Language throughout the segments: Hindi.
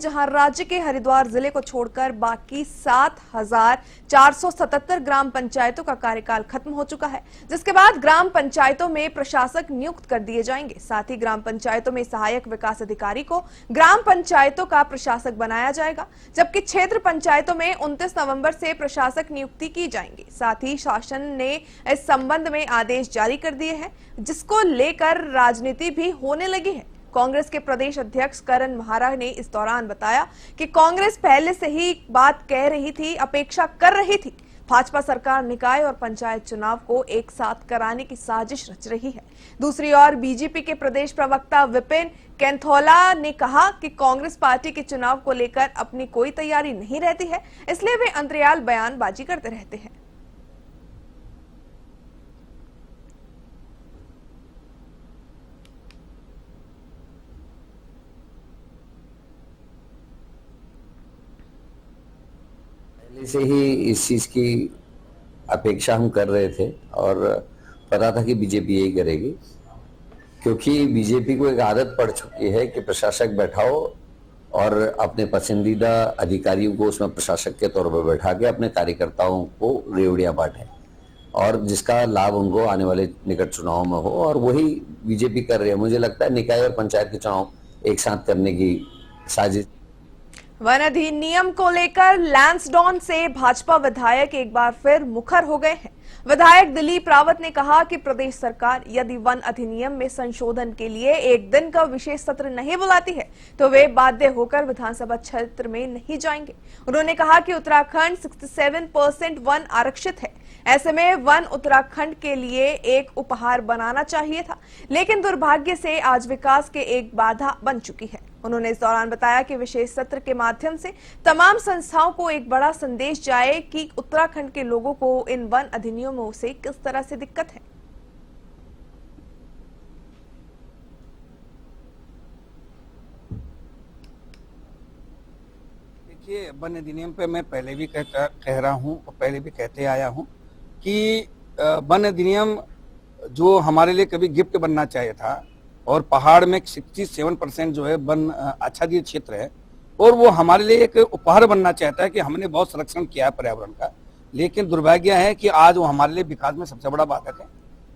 जहां राज्य के हरिद्वार जिले को छोड़कर बाकी 7,477 ग्राम पंचायतों का कार्यकाल खत्म हो चुका है, जिसके बाद ग्राम पंचायतों में प्रशासक नियुक्त कर दिए जाएंगे। साथ ही ग्राम पंचायतों में सहायक विकास अधिकारी को ग्राम पंचायतों का प्रशासक बनाया जाएगा, जबकि क्षेत्र पंचायतों में 29 नवंबर से प्रशासक नियुक्ति की जाएंगी। साथ ही शासन ने इस संबंध में आदेश जारी कर दिए हैं, जिसको लेकर राजनीति भी होने लगी है। कांग्रेस के प्रदेश अध्यक्ष करण महारा ने इस दौरान बताया कि कांग्रेस पहले से ही बात कह रही थी, अपेक्षा कर रही थी। भाजपा सरकार निकाय और पंचायत चुनाव को एक साथ कराने की साजिश रच रही है। दूसरी ओर बीजेपी के प्रदेश प्रवक्ता विपिन कैंथोला ने कहा कि कांग्रेस पार्टी के चुनाव को लेकर अपनी कोई तैयारी नहीं रहती है, इसलिए वे अंतरियाल बयानबाजी करते रहते हैं। पहले से ही इस चीज की अपेक्षा हम कर रहे थे और पता था कि बीजेपी यही करेगी, क्योंकि बीजेपी को एक आदत पड़ चुकी है कि प्रशासक बैठाओ और अपने पसंदीदा अधिकारियों को उसमें प्रशासक के तौर पर बैठा के अपने कार्यकर्ताओं को रेवड़ियां बांटे और जिसका लाभ उनको आने वाले निकट चुनाव में हो, और वही बीजेपी कर रही है। मुझे लगता है निकाय और पंचायत के चुनाव एक साथ करने की साजिश। वन अधिनियम को लेकर लैंसडॉन से भाजपा विधायक एक बार फिर मुखर हो गए हैं। विधायक दिलीप रावत ने कहा कि प्रदेश सरकार यदि वन अधिनियम में संशोधन के लिए एक दिन का विशेष सत्र नहीं बुलाती है तो वे बाध्य होकर विधानसभा क्षेत्र में नहीं जाएंगे। उन्होंने कहा कि उत्तराखंड 67% वन आरक्षित है, ऐसे में वन उत्तराखंड के लिए एक उपहार बनाना चाहिए था, लेकिन दुर्भाग्य से आज विकास के एक बाधा बन चुकी है। उन्होंने इस दौरान बताया कि विशेष सत्र के माध्यम से तमाम संस्थाओं को एक बड़ा संदेश जाए कि उत्तराखंड के लोगों को इन वन अधिनियमों से किस तरह से दिक्कत है। देखिए, वन अधिनियम पे मैं पहले भी कह रहा हूं और पहले भी कहते आया हूं कि वन अधिनियम जो हमारे लिए कभी गिफ्ट बनना चाहिए था, और पहाड़ में 67% जो है वन आच्छादित क्षेत्र है, और वो हमारे लिए एक उपहार बनना चाहता है कि हमने बहुत संरक्षण किया है पर्यावरण का, लेकिन दुर्भाग्य है कि आज वो हमारे लिए विकास में सबसे बड़ा बाधक है।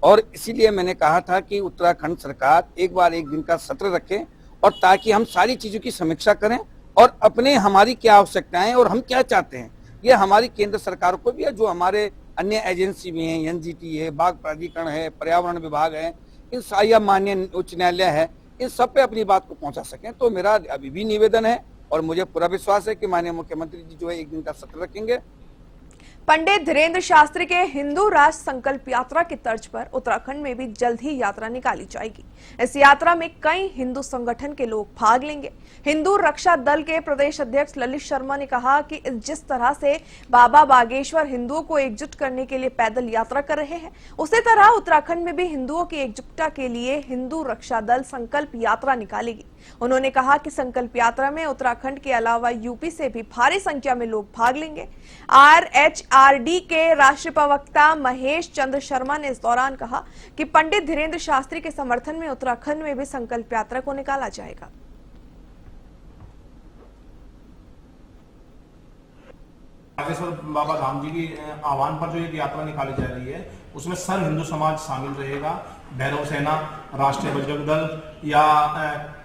और इसीलिए मैंने कहा था कि उत्तराखंड सरकार एक बार एक दिन का सत्र रखे, और ताकि हम सारी चीजों की समीक्षा करें और अपने हमारी क्या आवश्यकताएं और हम क्या चाहते हैं, ये हमारी केंद्र सरकार को भी है, जो हमारे अन्य एजेंसी भी हैं, एनजीटी है, बाघ प्राधिकरण है, पर्यावरण विभाग है, इन या माननीय उच्च न्यायालय है, इन सब पे अपनी बात को पहुंचा सकें। तो मेरा अभी भी निवेदन है और मुझे पूरा विश्वास है कि माननीय मुख्यमंत्री जी जो है एक दिन का सत्र रखेंगे। पंडित धीरेन्द्र शास्त्री के हिंदू राष्ट्र संकल्प यात्रा की तर्ज पर उत्तराखंड में भी जल्द ही यात्रा निकाली जाएगी। इस यात्रा में कई हिंदू संगठन के लोग भाग लेंगे। हिंदू रक्षा दल के प्रदेश अध्यक्ष ललित शर्मा ने कहा कि जिस तरह से बाबा बागेश्वर हिंदुओं को एकजुट करने के लिए पैदल यात्रा कर रहे हैं, उसी तरह उत्तराखंड में भी हिंदुओं की एकजुटता के लिए हिंदू रक्षा दल संकल्प यात्रा निकालेगी। उन्होंने कहा कि संकल्प यात्रा में उत्तराखंड के अलावा यूपी से भी भारी संख्या में लोग भाग लेंगे। RHRD के राष्ट्रीय प्रवक्ता महेश चंद्र शर्मा ने इस दौरान कहा कि पंडित धीरेन्द्र शास्त्री के समर्थन में उत्तराखंड में भी संकल्प यात्रा को निकाला जाएगा। बागेश्वर बाबा धाम जी की आह्वान पर जो एक यात्रा निकाली जा रही है, उसमें सर्व हिंदू समाज शामिल रहेगा। भैरव सेना, राष्ट्रीय बजरंग दल या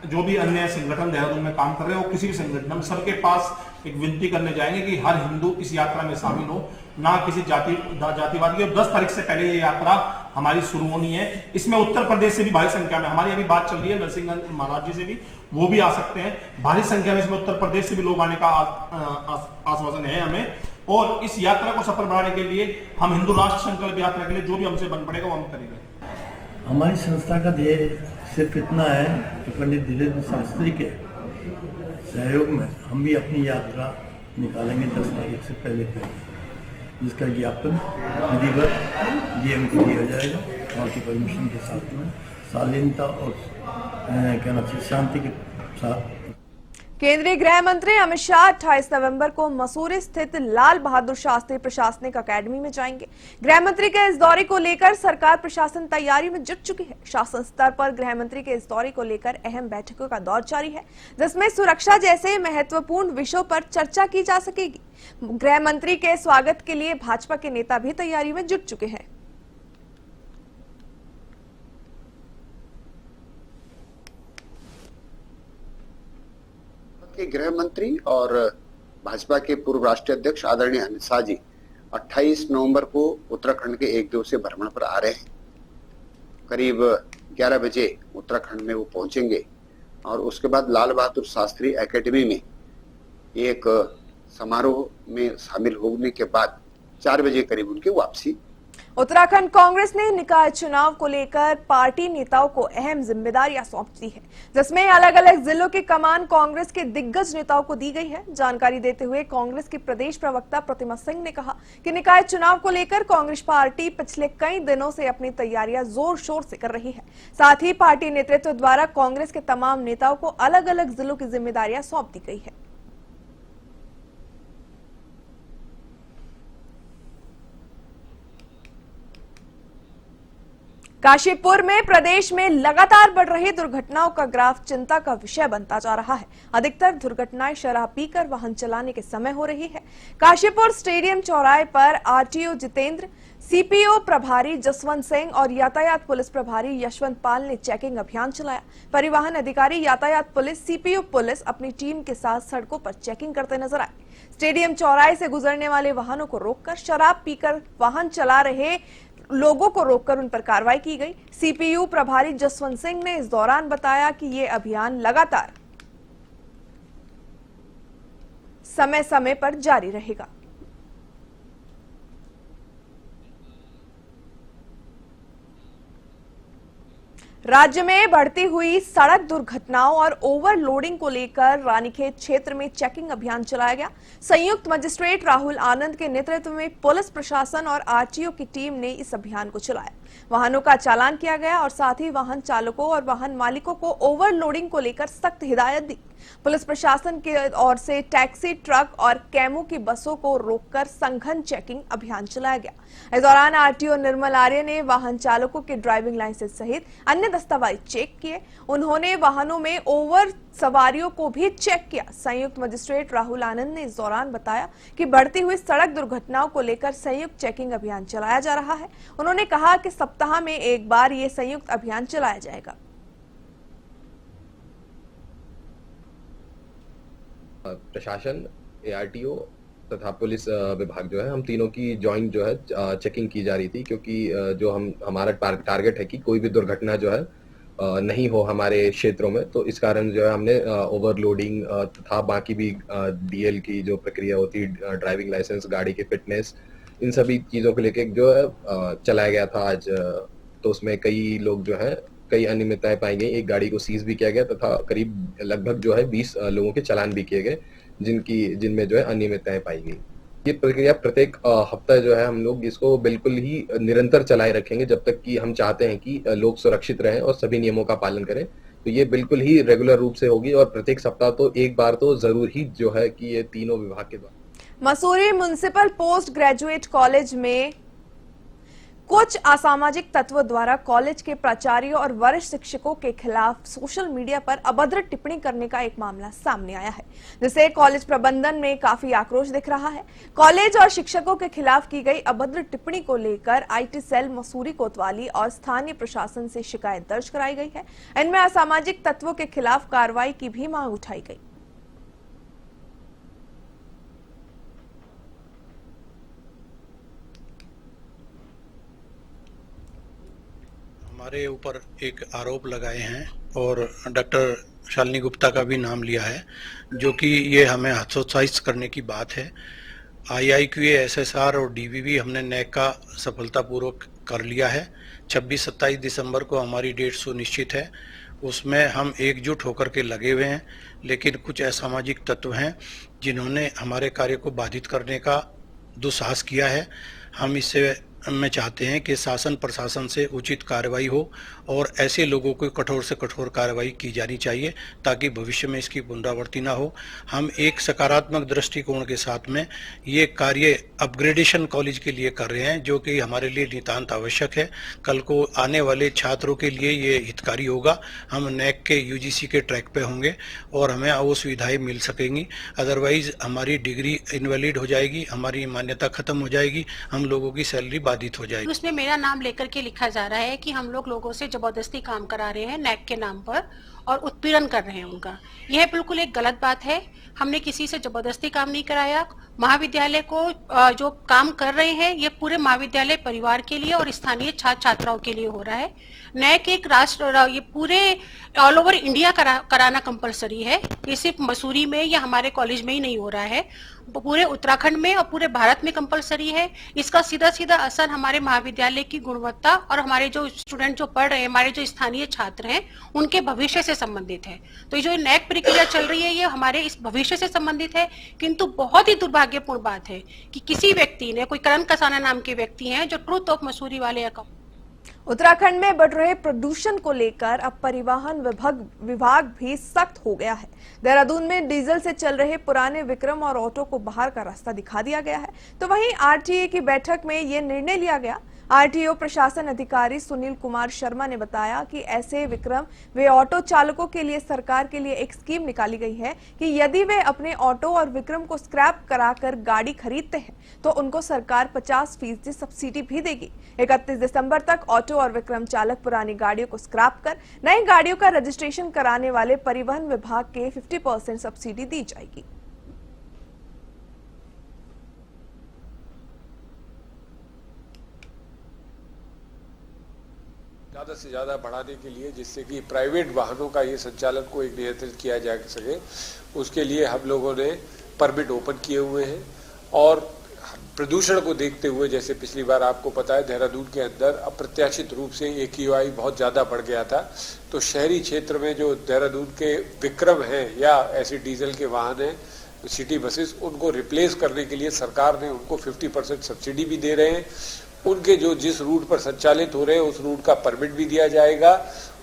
जो भी अन्य संगठन देहरादून में काम कर रहे हो, किसी भी संगठन, हम सबके पास एक विनती करने जाएंगे कि हर हिंदू इस यात्रा में शामिल हो, ना किसी जातिवाद की। 10 तारीख से पहले ये यात्रा हमारी शुरू होनी है। इसमें उत्तर प्रदेश से भी भारी संख्या में, हमारी अभी बात चल रही है नरसिंहगंज महाराज जी से भी, वो भी आ सकते हैं। भारी संख्या में इसमें उत्तर प्रदेश से भी लोग आने का आश्वासन है हमें। और इस यात्रा को सफल बनाने के लिए हम हिंदू राष्ट्र संकल्प यात्रा के लिए जो भी हमसे बन पड़ेगा वो हम करेंगे। हमारी संस्था का ध्येय सिर्फ इतना है कि पंडित धीरेन्द्र शास्त्री के सहयोग में हम भी अपनी यात्रा निकालेंगे 10 तारीख से पहले, जिसका ज्ञापन विधिवत डीएम को दिया जाएगा और की परमिशन के साथ में शालीनता और कहना चाहिए शांति के साथ। केंद्रीय गृह मंत्री अमित शाह 28 नवंबर को मसूरी स्थित लाल बहादुर शास्त्री प्रशासनिक अकेडमी में जाएंगे। गृह मंत्री के इस दौरे को लेकर सरकार प्रशासन तैयारी में जुट चुकी है। शासन स्तर पर गृह मंत्री के इस दौरे को लेकर अहम बैठकों का दौर जारी है, जिसमें सुरक्षा जैसे महत्वपूर्ण विषयों पर चर्चा की जा सकेगी। गृह मंत्री के स्वागत के लिए भाजपा के नेता भी तैयारी में जुट चुके हैं। के गृह मंत्री और भाजपा के पूर्व राष्ट्रीय अध्यक्ष आदरणीय अमित शाह जी 28 नवंबर को उत्तराखंड के एक दिवसीय भ्रमण पर आ रहे हैं। करीब 11 बजे उत्तराखंड में वो पहुंचेंगे और उसके बाद लाल बहादुर शास्त्री एकेडमी में एक समारोह में शामिल होने के बाद 4 बजे करीब उनकी वापसी। उत्तराखंड कांग्रेस ने निकाय चुनाव को लेकर पार्टी नेताओं को अहम जिम्मेदारियां सौंप दी है, जिसमें अलग अलग जिलों की कमान कांग्रेस के दिग्गज नेताओं को दी गई है। जानकारी देते हुए कांग्रेस के प्रदेश प्रवक्ता प्रतिमा सिंह ने कहा कि निकाय चुनाव को लेकर कांग्रेस पार्टी पिछले कई दिनों से अपनी तैयारियां जोर शोर से कर रही है। साथ ही पार्टी नेतृत्व द्वारा कांग्रेस के तमाम नेताओं को अलग अलग जिलों की जिम्मेदारियां सौंप दी गई है। काशीपुर में प्रदेश में लगातार बढ़ रही दुर्घटनाओं का ग्राफ चिंता का विषय बनता जा रहा है। अधिकतर दुर्घटनाएं शराब पीकर वाहन चलाने के समय हो रही है। काशीपुर स्टेडियम चौराहे पर आरटीओ जितेंद्र, सीपीओ प्रभारी जसवंत सिंह और यातायात पुलिस प्रभारी यशवंत पाल ने चेकिंग अभियान चलाया। परिवहन अधिकारी, यातायात पुलिस, सीपीओ पुलिस अपनी टीम के साथ सड़कों पर चेकिंग करते नजर आए। स्टेडियम चौराहे से गुजरने वाले वाहनों को रोककर शराब पीकर वाहन चला रहे लोगों को रोककर उन पर कार्रवाई की गई। सीपीयू प्रभारी जसवंत सिंह ने इस दौरान बताया कि ये अभियान लगातार समय समय पर जारी रहेगा। राज्य में बढ़ती हुई सड़क दुर्घटनाओं और ओवरलोडिंग को लेकर रानीखेत क्षेत्र में चेकिंग अभियान चलाया गया। संयुक्त मजिस्ट्रेट राहुल आनंद के नेतृत्व में पुलिस प्रशासन और आरटीओ की टीम ने इस अभियान को चलाया। वाहनों का चालान किया गया और साथ ही वाहन चालकों और वाहन मालिकों को ओवरलोडिंग को लेकर सख्त हिदायत दी। पुलिस प्रशासन की ओर से टैक्सी, ट्रक और कैमो की बसों को रोककर संघन चेकिंग अभियान चलाया गया। इस दौरान आरटीओ निर्मल आर्य ने वाहन चालकों के ड्राइविंग लाइसेंस सहित अन्य दस्तावेज चेक किए। उन्होंने वाहनों में ओवर सवारियों को भी चेक किया। संयुक्त मजिस्ट्रेट राहुल आनंद ने इस दौरान बताया कि बढ़ती हुई सड़क दुर्घटनाओं को लेकर संयुक्त चेकिंग अभियान चलाया जा रहा है। उन्होंने कहा कि सप्ताह में एक बार ये संयुक्त अभियान चलाया जाएगा। प्रशासन, एआरटीओ तथा पुलिस विभाग जो है, हम तीनों की जॉइंट जो है चेकिंग की जा रही थी, क्योंकि जो हमारा टारगेट है कि कोई भी दुर्घटना जो है नहीं हो हमारे क्षेत्रों में। तो इस कारण जो है हमने ओवरलोडिंग तथा बाकी भी डीएल की जो प्रक्रिया होती है, ड्राइविंग लाइसेंस, गाड़ी की फिटनेस, इन सभी चीज़ों को लेके जो है चलाया गया था आज। तो उसमें कई लोग जो है कई अनियमितताएं पाई गई। एक गाड़ी को सीज भी किया गया तथा करीब लगभग जो है 20 लोगों के चालान भी किए गए, जिनमें जो है अनियमितताएं पाई गई। ये प्रक्रिया प्रत्येक हफ्ता जो है हम लोग इसको बिल्कुल ही निरंतर चलाए रखेंगे, जब तक कि हम चाहते हैं कि लोग सुरक्षित रहें और सभी नियमों का पालन करें। तो ये बिल्कुल ही रेगुलर रूप से होगी और प्रत्येक सप्ताह तो एक बार तो जरूर ही जो है कि ये तीनों विभाग के द्वारा। Mussoorie municipal post graduate college में कुछ असामाजिक तत्वों द्वारा कॉलेज के प्राचार्यों और वरिष्ठ शिक्षकों के खिलाफ सोशल मीडिया पर अभद्र टिप्पणी करने का एक मामला सामने आया है, जिससे कॉलेज प्रबंधन में काफी आक्रोश दिख रहा है। कॉलेज और शिक्षकों के खिलाफ की गई अभद्र टिप्पणी को लेकर आईटी सेल मसूरी कोतवाली और स्थानीय प्रशासन से शिकायत दर्ज कराई गई है। इनमें असामाजिक तत्वों के खिलाफ कार्रवाई की भी मांग उठाई गई। हमारे ऊपर एक आरोप लगाए हैं और डॉक्टर शालिनी गुप्ता का भी नाम लिया है, जो कि ये हमें हतोत्साहित करने की बात है। IIQA, SSR और DVV हमने NAC का सफलतापूर्वक कर लिया है। 26-27 दिसंबर को हमारी डेट सुनिश्चित है। उसमें हम एकजुट होकर के लगे हुए हैं, लेकिन कुछ असामाजिक तत्व हैं जिन्होंने हमारे कार्य को बाधित करने का दुस्साहस किया है। हम इससे में चाहते हैं कि शासन प्रशासन से उचित कार्रवाई हो और ऐसे लोगों को कठोर से कठोर कार्रवाई की जानी चाहिए ताकि भविष्य में इसकी पुनरावृत्ति ना हो। हम एक सकारात्मक दृष्टिकोण के साथ में ये कार्य अपग्रेडेशन कॉलेज के लिए कर रहे हैं, जो कि हमारे लिए नितांत आवश्यक है। कल को आने वाले छात्रों के लिए ये हितकारी होगा। हम नैक के यूजीसी के ट्रैक पे होंगे और हमें वो सुविधाएं मिल सकेंगी। अदरवाइज हमारी डिग्री इनवैलिड हो जाएगी, हमारी मान्यता खत्म हो जाएगी, हम लोगों की सैलरी बाधित हो जाएगी। उसमें मेरा नाम लेकर के लिखा जा रहा है कि हम लोगों से जबरदस्ती काम करा रहे हैं नैक के नाम पर और उत्पीड़न कर रहे हैं उनका। यह बिल्कुल एक गलत बात है। हमने किसी से जबरदस्ती काम नहीं कराया। महाविद्यालय को जो काम कर रहे हैं ये पूरे महाविद्यालय परिवार के लिए और स्थानीय छात्र छात्राओं के लिए हो रहा है। नैक एक राष्ट्र ये पूरे ऑल ओवर इंडिया कराना कंपलसरी है। ये सिर्फ मसूरी में या हमारे कॉलेज में ही नहीं हो रहा है, पूरे उत्तराखंड में और पूरे भारत में कंपलसरी है। इसका सीधा सीधा असर हमारे महाविद्यालय की गुणवत्ता और हमारे जो स्टूडेंट जो पढ़ रहे हैं, हमारे जो स्थानीय छात्र हैं, उनके भविष्य से संबंधित है। तो ये जो नैक प्रक्रिया चल रही है ये हमारे इस भविष्य से संबंधित है। किंतु बहुत ही दुर्भाग्यपूर्ण बात है कि किसी व्यक्ति ने, कोई करण कसाना नाम के व्यक्ति हैं जो ट्रूथ ऑफ मसूरी वाले अकाउंट। उत्तराखंड में बढ़ रहे प्रदूषण को लेकर अब परिवहन विभाग भी सख्त हो गया है। देहरादून में डीजल से चल रहे पुराने विक्रम और ऑटो को बाहर का रास्ता दिखा दिया गया है, तो वहीं आरटीए की बैठक में ये निर्णय लिया गया। आरटीओ प्रशासन अधिकारी सुनील कुमार शर्मा ने बताया कि ऐसे विक्रम वे ऑटो चालकों के लिए सरकार के लिए एक स्कीम निकाली गई है कि यदि वे अपने ऑटो और विक्रम को स्क्रैप कराकर गाड़ी खरीदते हैं तो उनको सरकार 50% सब्सिडी भी देगी। 31 दिसंबर तक ऑटो और विक्रम चालक पुरानी गाड़ियों को स्क्रैप कर नई गाड़ियों का रजिस्ट्रेशन कराने वाले परिवहन विभाग के 50% सब्सिडी दी जाएगी। ज़्यादा से ज़्यादा बढ़ाने के लिए, जिससे कि प्राइवेट वाहनों का ये संचालन को एक नियंत्रित किया जा सके, उसके लिए हम लोगों ने परमिट ओपन किए हुए हैं। और प्रदूषण को देखते हुए, जैसे पिछली बार आपको पता है देहरादून के अंदर अप्रत्याशित रूप से AQI बहुत ज़्यादा बढ़ गया था, तो शहरी क्षेत्र में जो देहरादून के विक्रम हैं या ऐसे डीजल के वाहन हैं, सिटी बसेस, उनको रिप्लेस करने के लिए सरकार ने उनको 50% सब्सिडी भी दे रहे हैं। उनके जो जिस रूट पर संचालित हो रहे हैं उस रूट का परमिट भी दिया जाएगा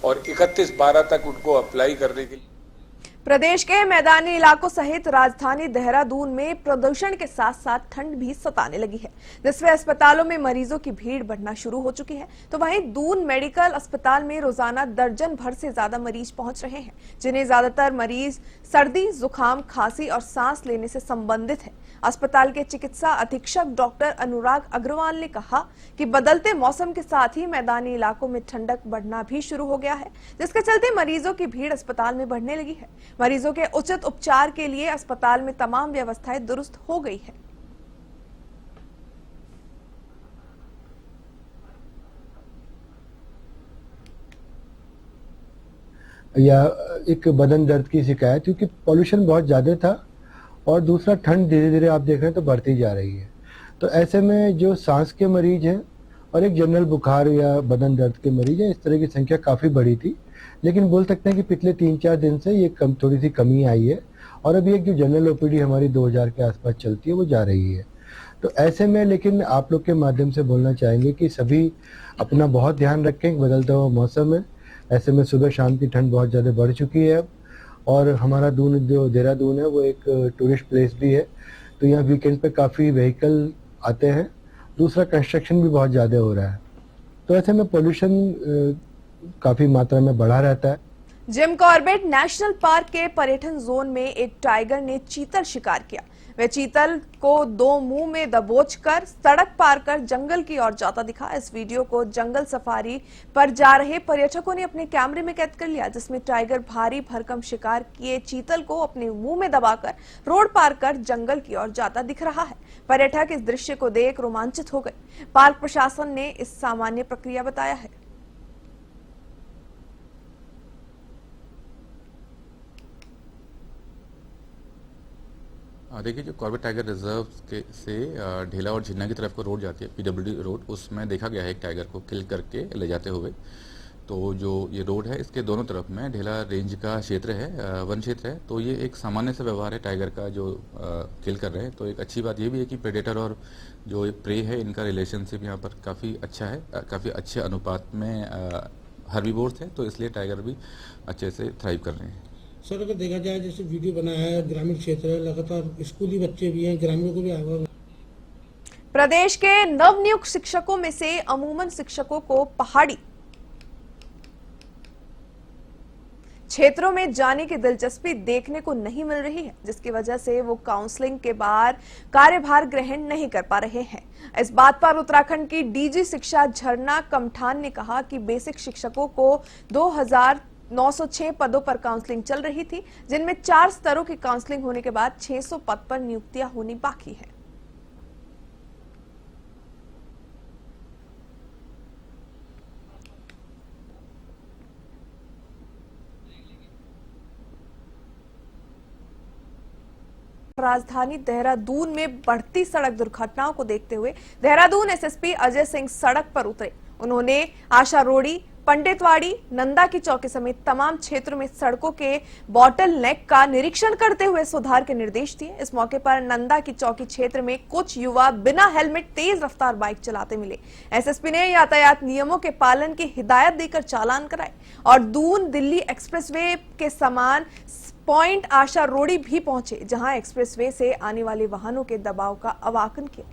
और 31/12 तक उनको अप्लाई करने के लिए। प्रदेश के मैदानी इलाकों सहित राजधानी देहरादून में प्रदूषण के साथ साथ ठंड भी सताने लगी है, जिससे अस्पतालों में मरीजों की भीड़ बढ़ना शुरू हो चुकी है। तो वहीं दून मेडिकल अस्पताल में रोजाना दर्जन भर से ज्यादा मरीज पहुंच रहे हैं, जिन्हें ज्यादातर मरीज सर्दी, जुकाम, खांसी और सांस लेने से संबंधित है। अस्पताल के चिकित्सा अधीक्षक डॉक्टर अनुराग अग्रवाल ने कहा कि बदलते मौसम के साथ ही मैदानी इलाकों में ठंडक बढ़ना भी शुरू हो गया है, जिसके चलते मरीजों की भीड़ अस्पताल में बढ़ने लगी है। मरीजों के उचित उपचार के लिए अस्पताल में तमाम व्यवस्थाएं दुरुस्त हो गई है। या एक बदन दर्द की शिकायत, क्योंकि पॉल्यूशन बहुत ज़्यादा था और दूसरा ठंड धीरे धीरे आप देख रहे हैं तो बढ़ती जा रही है। तो ऐसे में जो सांस के मरीज हैं और एक जनरल बुखार या बदन दर्द के मरीज हैं, इस तरह की संख्या काफ़ी बढ़ी थी। लेकिन बोल सकते हैं कि पिछले 3-4 दिन से ये थोड़ी सी कमी आई है और अभी एक जो जनरल ओपीडी हमारी 2000 के आसपास चलती है वो जा रही है। तो ऐसे में लेकिन आप लोग के माध्यम से बोलना चाहेंगे कि सभी अपना बहुत ध्यान रखें, बदलता हुआ मौसम है। ऐसे में सुबह शाम की ठंड बहुत ज़्यादा बढ़ चुकी है अब, और हमारा दून जो देहरादून है वो एक टूरिस्ट प्लेस भी है, तो यहाँ वीकेंड पे काफ़ी व्हीकल आते हैं। दूसरा कंस्ट्रक्शन भी बहुत ज़्यादा हो रहा है, तो ऐसे में पोल्यूशन काफ़ी मात्रा में बढ़ा रहता है। जिम कॉर्बेट नेशनल पार्क के पर्यटन जोन में एक टाइगर ने चीतल शिकार किया। वह चीतल को 2 मुंह में दबोचकर सड़क पार कर जंगल की ओर जाता दिखा। इस वीडियो को जंगल सफारी पर जा रहे पर्यटकों ने अपने कैमरे में कैद कर लिया, जिसमें टाइगर भारी भरकम शिकार किए चीतल को अपने मुंह में दबाकर रोड पार कर जंगल की ओर जाता दिख रहा है। पर्यटक इस दृश्य को देख रोमांचित हो गए। पार्क प्रशासन ने इस सामान्य प्रक्रिया बताया है। देखिए, जो कॉर्बेट टाइगर रिजर्व के से ढेला और झिन्ना की तरफ को रोड जाती है, PWD रोड, उसमें देखा गया है एक टाइगर को किल करके ले जाते हुए। तो जो ये रोड है इसके दोनों तरफ में ढेला रेंज का क्षेत्र है, वन क्षेत्र है। तो ये एक सामान्य सा व्यवहार है टाइगर का जो किल कर रहे हैं। तो एक अच्छी बात ये भी है कि प्रेडेटर और जो प्रे है इनका रिलेशनशिप यहाँ पर काफ़ी अच्छा है, काफ़ी अच्छे अनुपात में हर्बीवोर्स है, तो इसलिए टाइगर भी अच्छे से थ्राइव कर रहे हैं। सर अगर देखा जाए जैसे वीडियो बनाया है, ग्रामीण क्षेत्र है, लगातार स्कूली बच्चे भी हैं, ग्रामीणों को भी आवा। प्रदेश के नवनियुक्त शिक्षकों में से अमूमन शिक्षकों को पहाड़ी क्षेत्रों में जाने की दिलचस्पी देखने को नहीं मिल रही है, जिसकी वजह से वो काउंसलिंग के बाद कार्यभार ग्रहण नहीं कर पा रहे हैं। इस बात पर उत्तराखंड की डीजी शिक्षा झरना कमठान ने कहा कि बेसिक शिक्षकों को 2906 पदों पर काउंसलिंग चल रही थी, जिनमें 4 स्तरों की काउंसलिंग होने के बाद 600 पद पर नियुक्तियां होनी बाकी है। राजधानी देहरादून में बढ़ती सड़क दुर्घटनाओं को देखते हुए देहरादून एसएसपी अजय सिंह सड़क पर उतरे। उन्होंने आशा रोड़ी, पंडितवाड़ी, नंदा की चौकी समेत तमाम क्षेत्रों में सड़कों के बॉटल नेक का निरीक्षण करते हुए सुधार के निर्देश दिए। इस मौके पर नंदा की चौकी क्षेत्र में कुछ युवा बिना हेलमेट तेज रफ्तार बाइक चलाते मिले। एसएसपी ने यातायात नियमों के पालन की हिदायत देकर चालान कराए और दून दिल्ली एक्सप्रेसवे के समान पॉइंट आशा रोड़ी भी पहुंचे, जहां एक्सप्रेसवे से आने वाले वाहनों के दबाव का अवलोकन किया।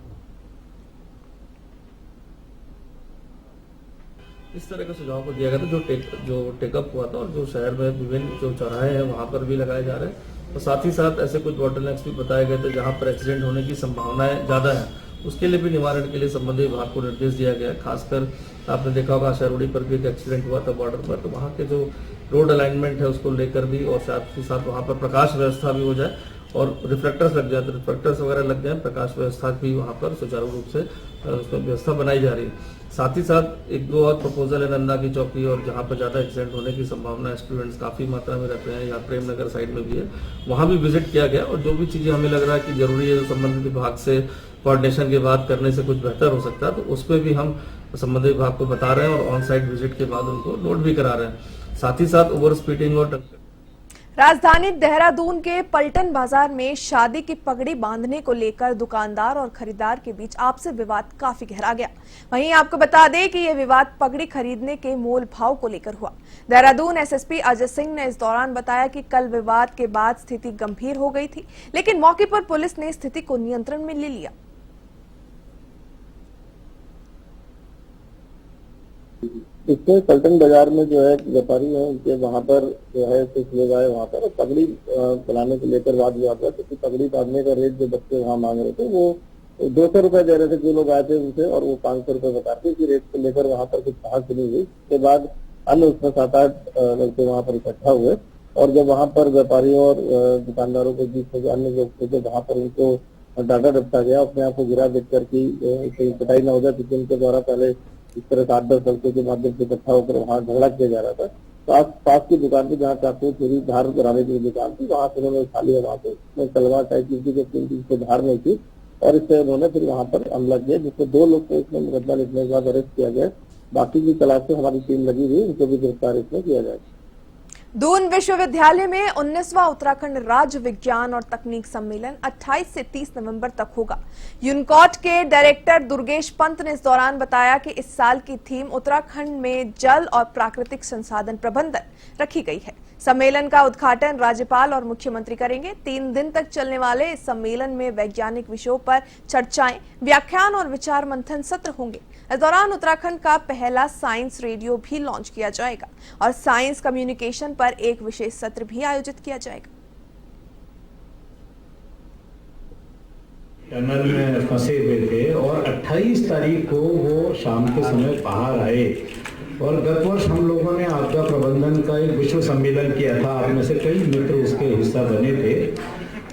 इस तरह के सुझाव को दिया गया था जो टेकअप हुआ था और जो शहर में विभिन्न जो चौराहे हैं वहां पर भी लगाए जा रहे हैं। और साथ ही साथ ऐसे कुछ बॉटलनेक्स भी बताए गए थे जहां पर एक्सीडेंट होने की संभावनाएं ज्यादा है, उसके लिए भी निवारण के लिए संबंधित विभाग को निर्देश दिया गया। खासकर आपने देखा होगा आशा रोड़ी पर भी एक एक्सीडेंट हुआ था बॉर्डर पर, तो वहाँ के जो रोड अलाइनमेंट है उसको लेकर भी और साथ ही साथ वहाँ पर प्रकाश व्यवस्था भी हो जाए और रिफ्लेक्टर्स लग जाए, तो रिफ्लेक्टर्स वगैरह लग जाए, प्रकाश व्यवस्था भी वहाँ पर सुचारू रूप से उसमें व्यवस्था बनाई जा रही है। साथ ही साथ 1-2 और प्रपोजल है नंदा की चौकी और जहाँ पर ज्यादा एक्सीडेंट होने की संभावना है, स्टूडेंट्स काफी मात्रा में रहते हैं, यहाँ प्रेमनगर साइड में भी है, वहाँ भी विजिट किया गया और जो भी चीजें हमें लग रहा है कि जरूरी है जो संबंधित विभाग से कोऑर्डिनेशन के बाद करने से कुछ बेहतर हो सकता है, तो उस पर भी हम संबंधित विभाग को बता रहे हैं और ऑन साइट विजिट के बाद उनको नोट भी करा रहे हैं। साथ ही साथ ओवर स्पीडिंग और राजधानी देहरादून के पलटन बाजार में शादी की पगड़ी बांधने को लेकर दुकानदार और खरीदार के बीच आपसी विवाद काफी गहरा गया। वहीं आपको बता दें कि यह विवाद पगड़ी खरीदने के मोल भाव को लेकर हुआ। देहरादून एसएसपी अजय सिंह ने इस दौरान बताया कि कल विवाद के बाद स्थिति गंभीर हो गई थी, लेकिन मौके पर पुलिस ने स्थिति को नियंत्रण में ले लिया। इससे पलटन बाजार में जो है व्यापारी है उनके वहाँ पर जो है कुछ लोग आए वहाँ पर पगड़ी बनाने को लेकर वाद विवाद हुआ, क्योंकि पगड़ी बांधने का रेट जो बच्चे वहाँ मांग रहे थे वो 200 रुपए दे रहे थे जो लोग आए थे उनसे, और वो 500 रुपए बताते इसी रेट को लेकर वहाँ पर कुछ बहस नहीं हुई। उसके बाद अन्य उसमें 7-8 लड़के वहाँ पर इकट्ठा हुए और जब वहाँ पर व्यापारियों और दुकानदारों के बीच में अन्य लोग थे वहाँ पर उनको डाटा डपटा गया, अपने आप को गिरा देखकर की पिटाई न हो जाए, क्योंकि उनके द्वारा पहले इस तरह से 8-10 लड़कों के माध्यम से इकट्ठा होकर वहाँ झगड़ा किया जा रहा था। पास की दुकान पे जहाँ चाकू छुरी धार कराने की दुकान थी वहाँ से उन्होंने उठा लिया, वहाँ से तलवार टाइप की के 3 चीज को धार नहीं थी और इससे उन्होंने फिर वहाँ पर हमला किया, जिसमें 2 लोग को इसमें मुकदमा लिखने के बाद अरेस्ट किया गया। बाकी की तलाश में हमारी टीम लगी हुई, उनको भी गिरफ्तार इसमें किया जाएगा। दून विश्वविद्यालय में 19वां उत्तराखंड राज्य विज्ञान और तकनीक सम्मेलन 28 से 30 नवंबर तक होगा। यूनकॉट के डायरेक्टर दुर्गेश पंत ने इस दौरान बताया कि इस साल की थीम उत्तराखंड में जल और प्राकृतिक संसाधन प्रबंधन रखी गई है। सम्मेलन का उद्घाटन राज्यपाल और मुख्यमंत्री करेंगे। 3 दिन तक चलने वाले इस सम्मेलन में वैज्ञानिक विषयों पर चर्चाएं, व्याख्यान और विचार मंथन सत्र होंगे। इस दौरान उत्तराखंड का पहला साइंस रेडियो भी लॉन्च किया जाएगा और साइंस कम्युनिकेशन पर एक विशेष सत्र भी आयोजित किया जाएगा। टनल में फंसे हुए थे और 28 तारीख को वो शाम के समय बाहर आए और गत वर्ष हम लोगों ने आपदा प्रबंधन का एक विश्व सम्मेलन किया था, आप में से कई मित्र उसके हिस्सा बने थे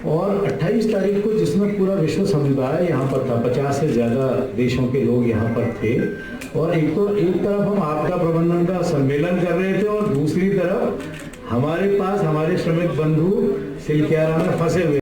और 28 तारीख को जिसमें पूरा विश्व समुदाय यहाँ पर था, 50 से ज़्यादा देशों के लोग यहाँ पर थे और एक तरफ हम आपदा प्रबंधन का सम्मेलन कर रहे थे और दूसरी तरफ हमारे पास हमारे श्रमिक बंधु सिलक्यारा में फंसे हुए